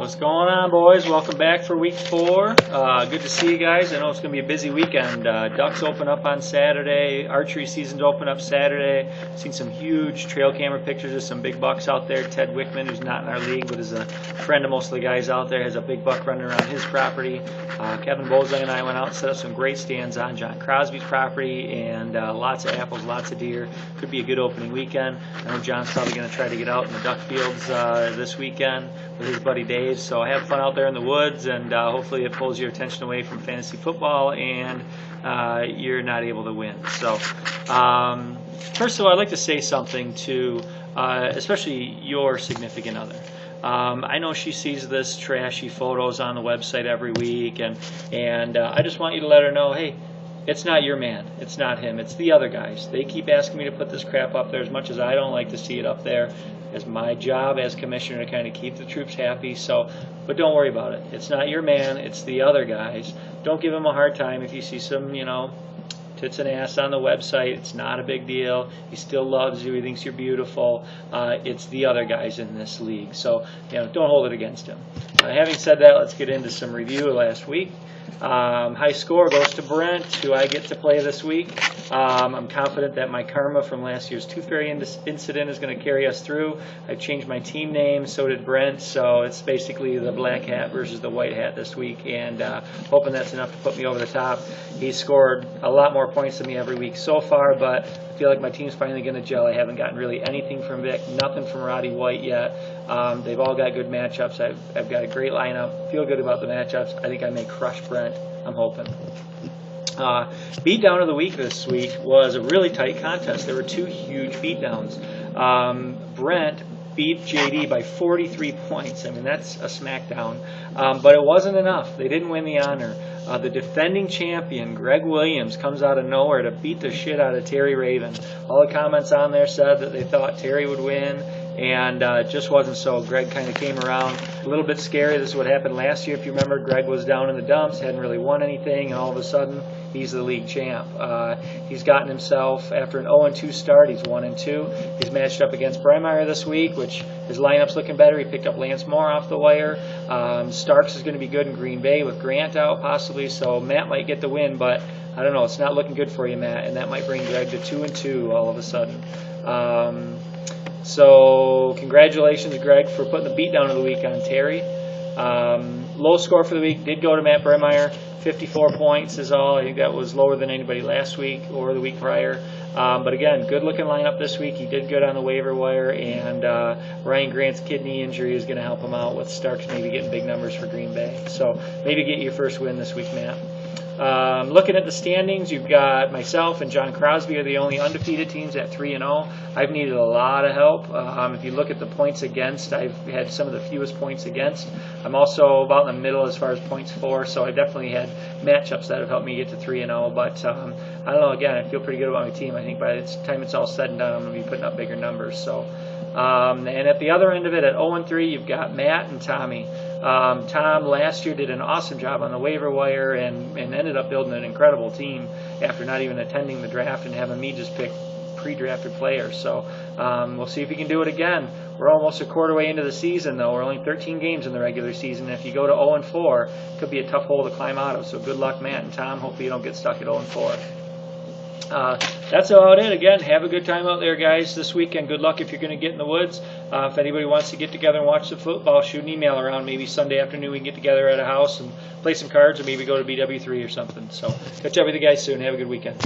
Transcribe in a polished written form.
What's going on, boys? Welcome back for week 4. Good to see you guys. I know it's going to be a busy weekend. Ducks open up on Saturday. Archery season's open up Saturday. Seen some huge trail camera pictures of some big bucks out there. Ted Wickman, who's not in our league but is a friend of most of the guys out there, has a big buck running around his property. Kevin Bozang and I went out and set up some great stands on John Crosby's property, and lots of apples, lots of deer. Could be a good opening weekend. I know John's probably going to try to get out in the duck fields this weekend with his buddy Dave. So have fun out there in the woods, and hopefully it pulls your attention away from fantasy football and you're not able to win. So first of all, I'd like to say something to especially your significant other. I know she sees this trashy photos on the website every week, and I just want you to let her know, hey, it's not your man. It's not him. It's the other guys. They keep asking me to put this crap up there as much as I don't like to see it up there. It's my job as commissioner to kind of keep the troops happy. But don't worry about it. It's not your man. It's the other guys. Don't give him a hard time if you see some, tits and ass on the website. It's not a big deal. He still loves you. He thinks you're beautiful. It's the other guys in this league. So, don't hold it against him. Having said that, let's get into some review of last week. High score goes to Brent, who I get to play this week. I'm confident that my karma from last year's Tooth Fairy incident is going to carry us through. I've changed my team name, so did Brent, so it's basically the black hat versus the white hat this week, and hoping that's enough to put me over the top. He's scored a lot more points than me every week so far, but I feel like my team's finally going to gel. I haven't gotten really anything from Vic, nothing from Roddy White yet. They've all got good matchups. I've got a great lineup. Feel good about the matchups. I think I may crush Brent. I'm hoping. Beatdown of the week this week was a really tight contest. There were 2 huge beatdowns. Brent beat JD by 43 points. I mean, that's a smackdown. But it wasn't enough. They didn't win the honor. The defending champion, Greg Williams, comes out of nowhere to beat the shit out of Terry Raven. All the comments on there said that they thought Terry would win, and it just wasn't so. Greg kind of came around. A little bit scary. This is what happened last year. If you remember, Greg was down in the dumps, hadn't really won anything, and all of a sudden, he's the league champ. He's gotten himself, after an 0-2 start, he's 1-2. He's matched up against Bremeyer this week, which his lineup's looking better. He picked up Lance Moore off the wire. Starks is going to be good in Green Bay with Grant out possibly, so Matt might get the win, but I don't know. It's not looking good for you, Matt, and that might bring Greg to 2-2 all of a sudden. So congratulations, Greg, for putting the beatdown of the week on Terry. Low score for the week did go to Matt Bremeyer. 54 points is all. I think that was lower than anybody last week or the week prior. But again, good-looking lineup this week. He did good on the waiver wire, and Ryan Grant's kidney injury is going to help him out with Starks maybe getting big numbers for Green Bay. So maybe get your first win this week, Matt. Looking at the standings, you've got myself and John Crosby are the only undefeated teams at 3-0. I've needed a lot of help. If you look at the points against, I've had some of the fewest points against. I'm also about in the middle as far as points for, so I definitely had matchups that have helped me get to 3-0. But I don't know, again, I feel pretty good about my team. I think by the time it's all said and done, I'm going to be putting up bigger numbers. So, and at the other end of it, at 0-3, you've got Matt and Tommy. Tom last year did an awesome job on the waiver wire and ended up building an incredible team after not even attending the draft and having me just pick pre-drafted players. So we'll see if he can do it again. We're almost a quarter way into the season, though. We're only 13 games in the regular season. If you go to 0-4, it could be a tough hole to climb out of. So good luck, Matt and Tom. Hopefully you don't get stuck at 0-4. That's about it. Again, have a good time out there, guys, this weekend. Good luck if you're going to get in the woods. If anybody wants to get together and watch the football, shoot an email around. Maybe Sunday afternoon we can get together at a house and play some cards, or maybe go to BW3 or something. So catch up with you guys soon. Have a good weekend.